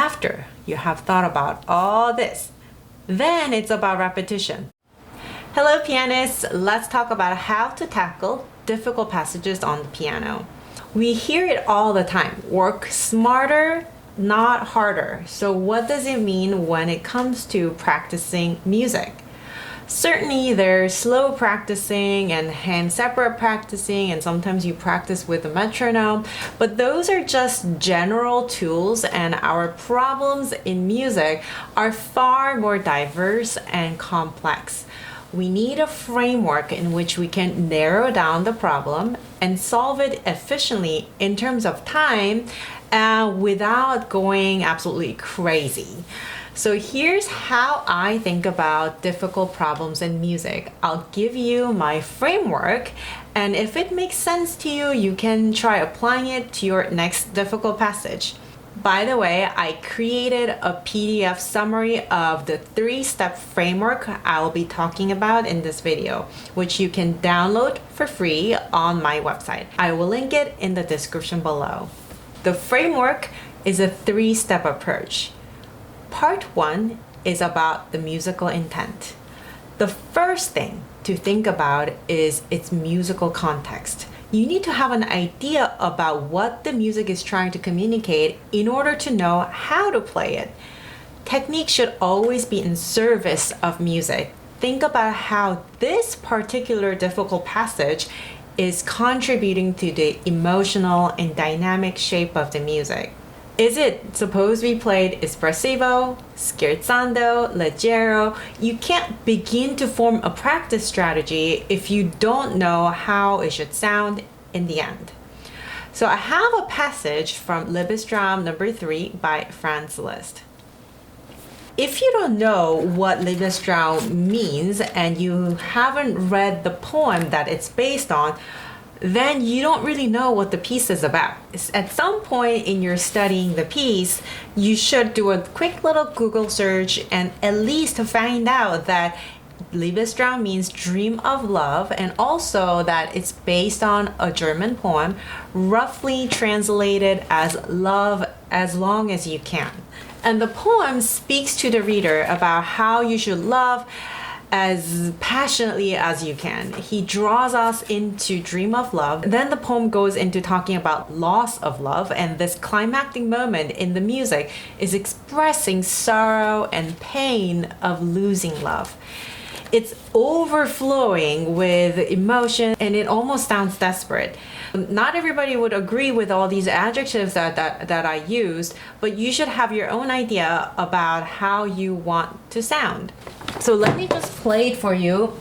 After you have thought about all this, then it's about repetition. Hello pianists, let's talk about how to tackle difficult passages on the piano. We hear it all the time, work smarter, not harder. So what does it mean when it comes to practicing music? Certainly there's slow practicing and hand separate practicing, and sometimes you practice with a metronome, but those are just general tools, and our problems in music are far more diverse and complex. We need a framework in which we can narrow down the problem and solve it efficiently in terms of time without going absolutely crazy. So here's how I think about difficult problems in music. I'll give you my framework, and if it makes sense to you, you can try applying it to your next difficult passage. By the way, I created a PDF summary of the 3-step framework I'll be talking about in this video, which you can download for free on my website. I will link it in the description below. The framework is a 3-step approach. Part 1 is about the musical intent. The first thing to think about is its musical context. You need to have an idea about what the music is trying to communicate in order to know how to play it. Technique should always be in service of music. Think about how this particular difficult passage is contributing to the emotional and dynamic shape of the music. Is it supposed to be played espressivo, scherzando, leggero? You can't begin to form a practice strategy if you don't know how it should sound in the end. So I have a passage from Liebesträume No.3 by Franz Liszt. If you don't know what Liebesträume means and you haven't read the poem that it's based on, then you don't really know what the piece is about. At some point in your studying the piece, you should do a quick little Google search and at least find out that Liebesträume means dream of love, and also that it's based on a German poem, roughly translated as love as long as you can. And the poem speaks to the reader about how you should love as passionately as you can. He draws us into dream of love. Then the poem goes into talking about loss of love, and this climactic moment in the music is expressing sorrow and pain of losing love. It's overflowing with emotion and it almost sounds desperate. Not everybody would agree with all these adjectives that I used, but you should have your own idea about how you want to sound. So let me just play it for you.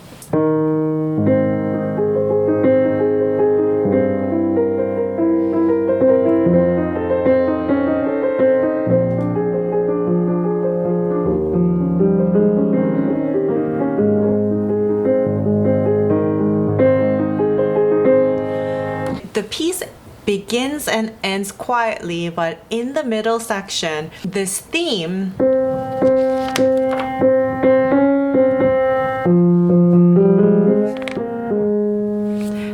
The piece begins and ends quietly, but in the middle section, this theme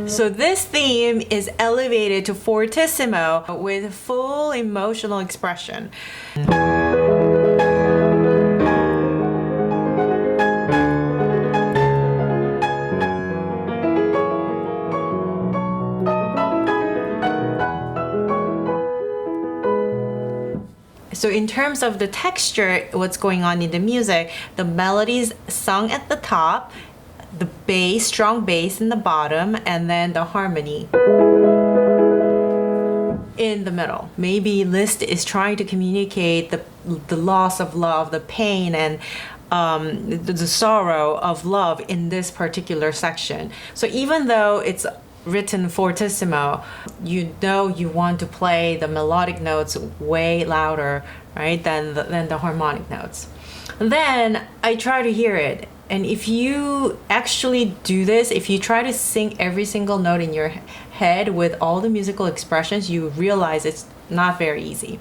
So this theme is elevated to fortissimo with full emotional expression. So in terms of the texture, what's going on in the music, the melodies sung at the top, the bass, strong bass in the bottom, and then the harmony in the middle. Maybe Liszt is trying to communicate the loss of love, the pain, and the sorrow of love in this particular section. So even though it's written fortissimo, you know you want to play the melodic notes way louder, right, than the harmonic notes. Then I try to hear it. And if you actually do this, if you try to sing every single note in your head with all the musical expressions, you realize it's not very easy.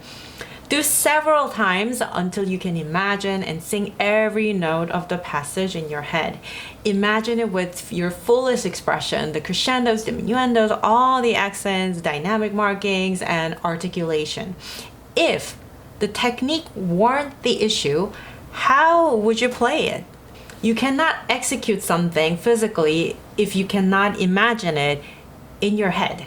Do several times until you can imagine and sing every note of the passage in your head. Imagine it with your fullest expression, the crescendos, diminuendos, all the accents, dynamic markings, and articulation. If the technique weren't the issue, how would you play it? You cannot execute something physically if you cannot imagine it in your head.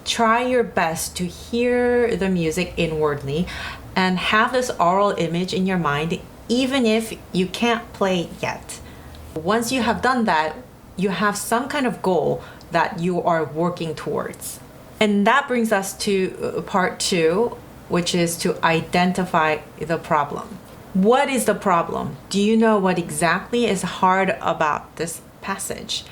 Try your best to hear the music inwardly and have this oral image in your mind, even if you can't play yet. Once you have done that, you have some kind of goal that you are working towards. And that brings us to part 2, which is to identify the problem. What is the problem? Do you know what exactly is hard about this passage?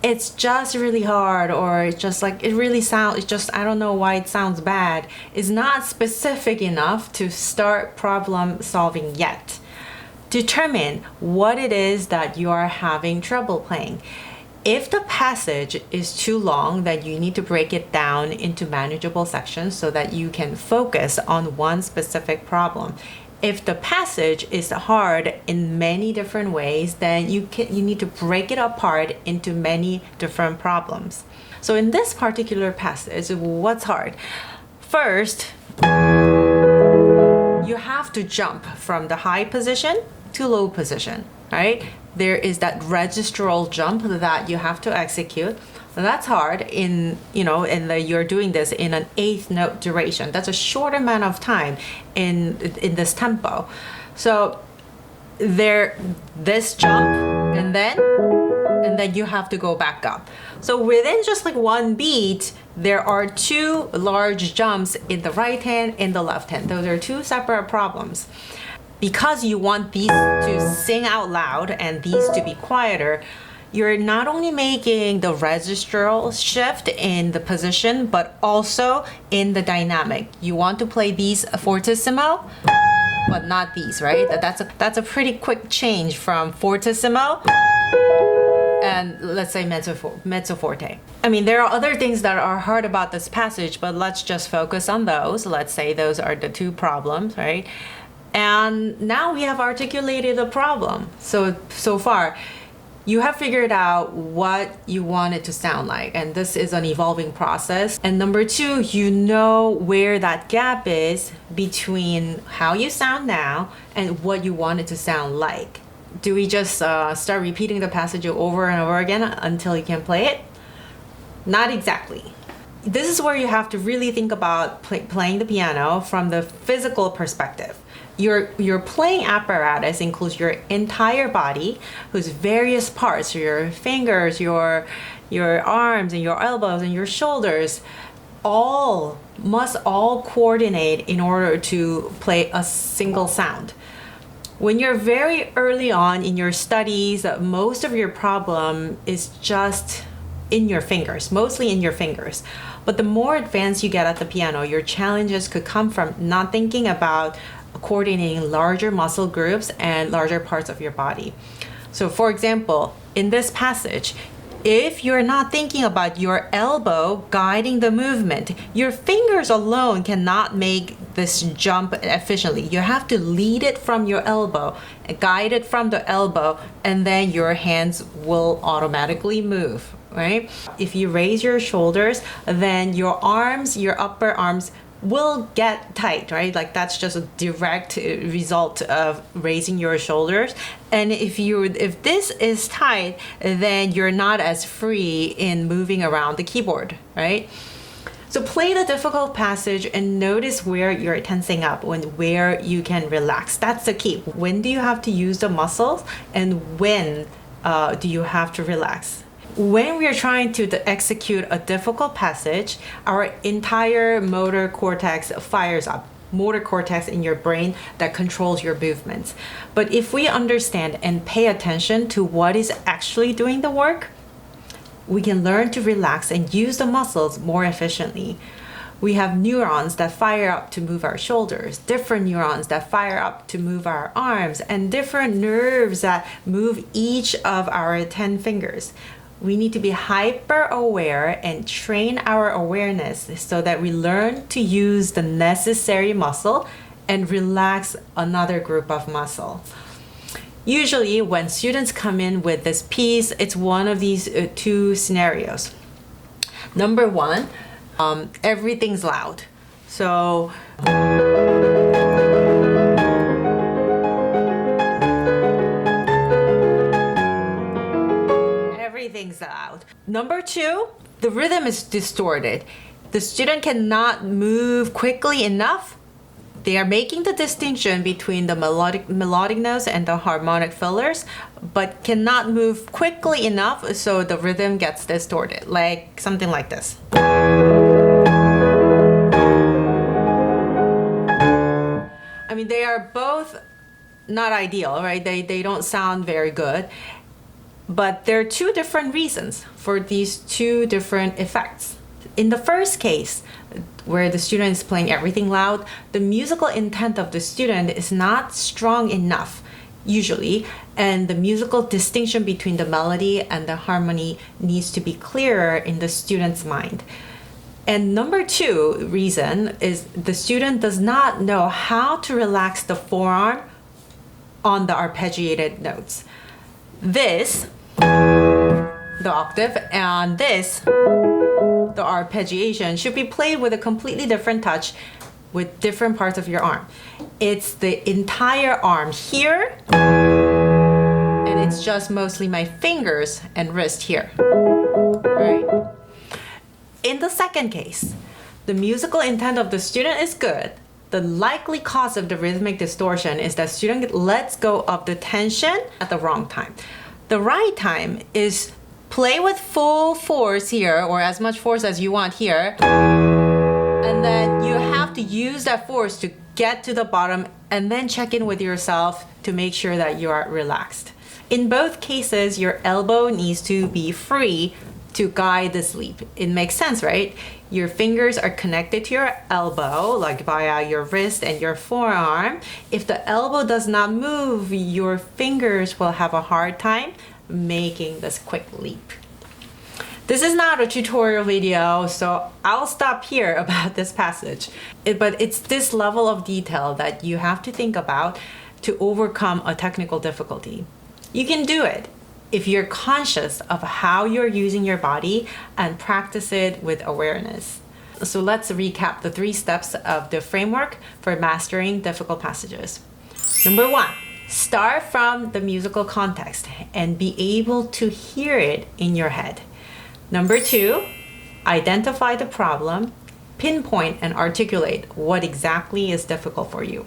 It's just really hard, or it's just like it really sounds, it's just I don't know why it sounds bad. It's not specific enough to start problem solving yet. Determine what it is that you are having trouble playing. If the passage is too long, then you need to break it down into manageable sections so that you can focus on one specific problem. If the passage is hard in many different ways, then you need to break it apart into many different problems. So in this particular passage, what's hard? First, you have to jump from the high position to low position, right? There is that registral jump that you have to execute. That's hard you're doing this in an 8th note duration. That's a short amount of time in this tempo. So this jump and then you have to go back up. So within just like one beat, there are 2 large jumps in the right hand and the left hand. Those are 2 separate problems. Because you want these to sing out loud and these to be quieter, you're not only making the registral shift in the position, but also in the dynamic. You want to play these fortissimo, but not these, right? That's a pretty quick change from fortissimo and let's say mezzo forte. I mean, there are other things that are hard about this passage, but let's just focus on those. Let's say those are the 2 problems, right? And now we have articulated the problem. So far, you have figured out what you want it to sound like, and this is an evolving process. And number 2, you know where that gap is between how you sound now and what you want it to sound like. Do we just start repeating the passage over and over again until you can play it? Not exactly. This is where you have to really think about playing the piano from the physical perspective. Your playing apparatus includes your entire body, whose various parts, your fingers, your arms and your elbows and your shoulders, must all coordinate in order to play a single sound. When you're very early on in your studies, most of your problem is just in your fingers, mostly in your fingers. But the more advanced you get at the piano, your challenges could come from not thinking about coordinating larger muscle groups and larger parts of your body. So for example, in this passage, if you're not thinking about your elbow guiding the movement, your fingers alone cannot make this jump efficiently. You have to lead it from your elbow, guide it from the elbow, and then your hands will automatically move, right? If you raise your shoulders, then your arms, your upper arms will get tight, right? Like that's just a direct result of raising your shoulders. And if this is tight, then you're not as free in moving around the keyboard, right? So play the difficult passage and notice where you're tensing up and where you can relax. That's the key. When do you have to use the muscles and when do you have to relax? When we are trying to execute a difficult passage, our entire motor cortex fires up. Motor cortex in your brain that controls your movements. But if we understand and pay attention to what is actually doing the work, we can learn to relax and use the muscles more efficiently. We have neurons that fire up to move our shoulders, different neurons that fire up to move our arms, and different nerves that move each of our 10 fingers. We need to be hyper aware and train our awareness so that we learn to use the necessary muscle and relax another group of muscle. Usually when students come in with this piece, it's one of these 2 scenarios. Number 1, everything's loud. So Number 2, the rhythm is distorted. The student cannot move quickly enough. They are making the distinction between the melodic notes and the harmonic fillers, but cannot move quickly enough, so the rhythm gets distorted, like something like this. I mean, they are both not ideal, right? They don't sound very good, but there are two different reasons for these two different effects. In the first case, where the student is playing everything loud, the musical intent of the student is not strong enough, usually, and the musical distinction between the melody and the harmony needs to be clearer in the student's mind. And number 2 reason is the student does not know how to relax the forearm on the arpeggiated notes. This, the octave, and this, the arpeggiation, should be played with a completely different touch with different parts of your arm. It's the entire arm here, and it's just mostly my fingers and wrist here. Right? In the second case, the musical intent of the student is good. The likely cause of the rhythmic distortion is that student lets go of the tension at the wrong time. The right time is play with full force here, or as much force as you want here, and then you have to use that force to get to the bottom and then check in with yourself to make sure that you are relaxed. In both cases, your elbow needs to be free to guide the sleep. It makes sense, right? Your fingers are connected to your elbow, like via your wrist and your forearm. If the elbow does not move, your fingers will have a hard time making this quick leap. This is not a tutorial video, so I'll stop here about this passage. But it's this level of detail that you have to think about to overcome a technical difficulty. You can do it if you're conscious of how you're using your body and practice it with awareness. So let's recap the 3 steps of the framework for mastering difficult passages. Number 1, start from the musical context and be able to hear it in your head. Number 2, identify the problem, pinpoint and articulate what exactly is difficult for you.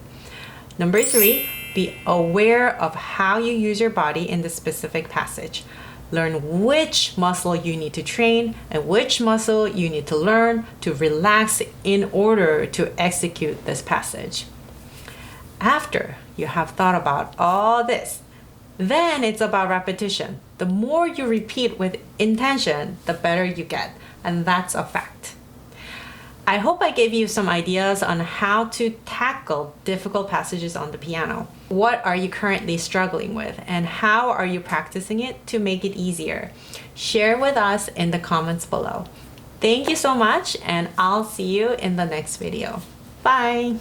Number 3, be aware of how you use your body in the specific passage. Learn which muscle you need to train and which muscle you need to learn to relax in order to execute this passage. After you have thought about all this, then it's about repetition. The more you repeat with intention, the better you get, and that's a fact. I hope I gave you some ideas on how to tackle difficult passages on the piano. What are you currently struggling with, and how are you practicing it to make it easier? Share with us in the comments below. Thank you so much, and I'll see you in the next video. Bye!